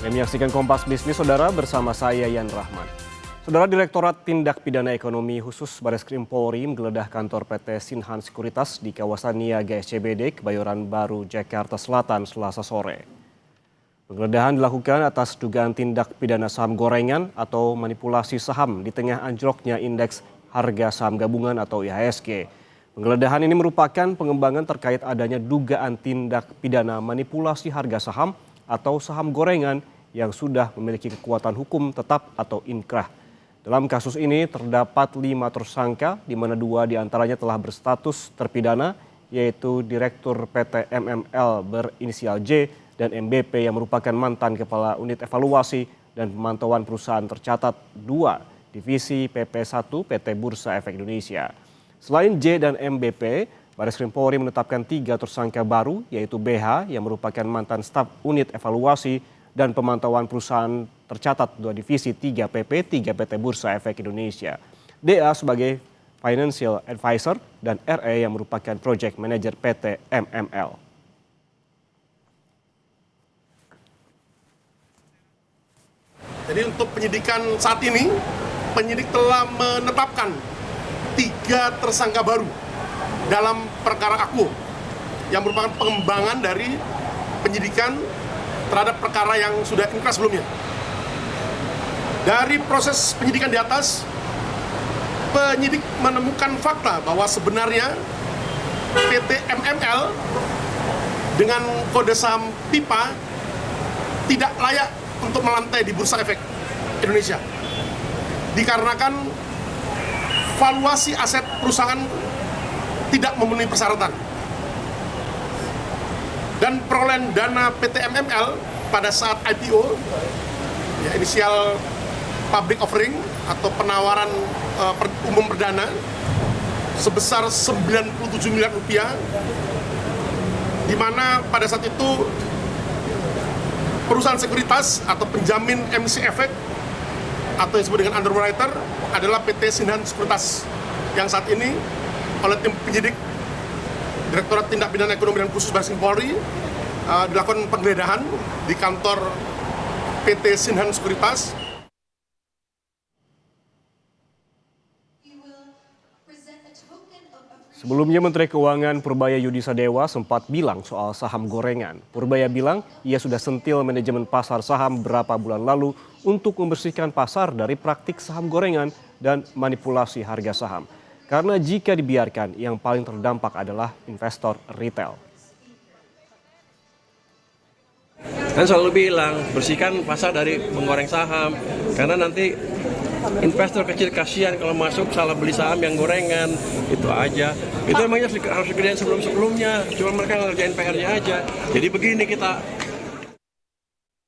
Yang menyaksikan Kompas Bisnis, Saudara, bersama saya Yan Rahman. Saudara, Direktorat Tindak Pidana Ekonomi Khusus Bareskrim Polri menggeledah kantor PT Sinhan Sekuritas di kawasan Niaga SCBD, Kebayoran Baru, Jakarta Selatan, Selasa sore. Penggeledahan dilakukan atas dugaan tindak pidana saham gorengan atau manipulasi saham di tengah anjloknya indeks harga saham gabungan atau IHSG. Penggeledahan ini merupakan pengembangan terkait adanya dugaan tindak pidana manipulasi harga saham atau saham gorengan yang sudah memiliki kekuatan hukum tetap atau inkrah. Dalam kasus ini terdapat 5 tersangka, di mana 2 diantaranya telah berstatus terpidana, yaitu Direktur PT MML berinisial J dan MBP yang merupakan mantan Kepala Unit Evaluasi dan Pemantauan Perusahaan tercatat 2, Divisi PP1 PT Bursa Efek Indonesia. Selain J dan MBP, Bareskrim Polri menetapkan 3 tersangka baru, yaitu BH yang merupakan mantan staf unit evaluasi dan pemantauan perusahaan tercatat 2 divisi 3 PP 3 PT Bursa Efek Indonesia, DA sebagai financial advisor, dan RE yang merupakan project manager PT MML. Jadi untuk penyidikan saat ini, penyidik telah menetapkan 3 tersangka baru dalam perkara aku yang merupakan pengembangan dari penyidikan terhadap perkara yang sudah inkrah sebelumnya. Dari proses penyidikan di atas, penyidik menemukan fakta bahwa sebenarnya PT MML dengan kode saham PIPA tidak layak untuk melantai di Bursa Efek Indonesia. Dikarenakan valuasi aset perusahaan tidak memenuhi persyaratan. Dan perolehan dana PT MML pada saat IPO, ya inisial public offering atau penawaran umum perdana sebesar 97 miliar rupiah, di mana pada saat itu perusahaan sekuritas atau penjamin MC Efek atau yang disebut dengan underwriter adalah PT Sinhan Sekuritas, yang saat ini oleh tim penyidik Direktorat Tindak Pidana Ekonomi dan Khusus Bareskrim Polri dilakukan penggeledahan di kantor PT Sinhan Sekuritas. Sebelumnya Menteri Keuangan Purbaya Yudisadewa sempat bilang soal saham gorengan. Purbaya bilang ia sudah sentil manajemen pasar saham beberapa bulan lalu untuk membersihkan pasar dari praktik saham gorengan dan manipulasi harga saham. Karena jika dibiarkan, yang paling terdampak adalah investor retail. Kan selalu bilang, bersihkan pasar dari menggoreng saham. Karena nanti investor kecil kasihan kalau masuk salah beli saham yang gorengan. Itu aja. Itu emangnya harus dikerjain sebelum-sebelumnya. Cuma mereka ngerjain PR-nya aja. Jadi begini kita